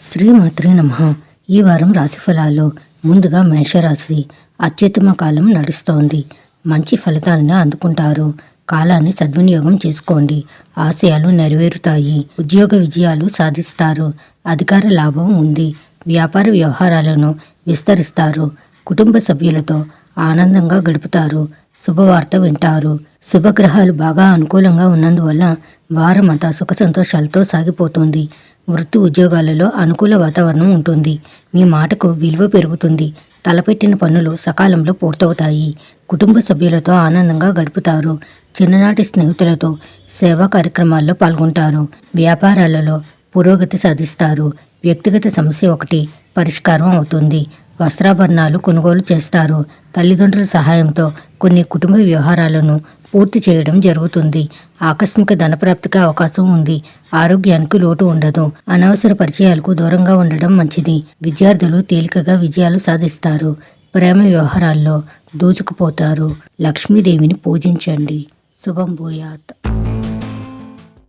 శ్రీమాత్రే నమః. ఈ వారం రాశిఫలాలు. ముందుగా మేషరాశి. అత్యుత్తమ కాలం నడుస్తోంది. మంచి ఫలితాలను అందుకుంటారు. కాలాన్ని సద్వినియోగం చేసుకోండి. ఆశయాలు నెరవేరుతాయి. ఉద్యోగ విజయాలు సాధిస్తారు. అధికార లాభం ఉంది. వ్యాపార వ్యవహారాలను విస్తరిస్తారు. కుటుంబ సభ్యులతో ఆనందంగా గడుపుతారు. శుభవార్త వింటారు. శుభగ్రహాలు బాగా అనుకూలంగా ఉన్నందువల్ల వారమంతా సుఖ సంతోషాలతో సాగిపోతుంది. వృత్తి ఉద్యోగాలలో అనుకూల వాతావరణం ఉంటుంది. మీ మాటకు విలువ పెరుగుతుంది. తలపెట్టిన పనులు సకాలంలో పూర్తవుతాయి. కుటుంబ సభ్యులతో ఆనందంగా గడుపుతారు. చిన్ననాటి స్నేహితులతో సేవా కార్యక్రమాల్లో పాల్గొంటారు. వ్యాపారాలలో పురోగతి సాధిస్తారు. వ్యక్తిగత సమస్య ఒకటి పరిష్కారం అవుతుంది. వస్త్రాభరణాలు కొనుగోలు చేస్తారు. తల్లిదండ్రుల సహాయంతో కొన్ని కుటుంబ వ్యవహారాలను పూర్తి చేయడం జరుగుతుంది. ఆకస్మిక ధనప్రాప్తికి అవకాశం ఉంది. ఆరోగ్యానికి లోటు ఉండదు. అనవసర పరిచయాలకు దూరంగా ఉండడం మంచిది. విద్యార్థులు తేలికగా విజయాలు సాధిస్తారు. ప్రేమ వ్యవహారాల్లో దూసుకుపోతారు. లక్ష్మీదేవిని పూజించండి. శుభం భూయాత్.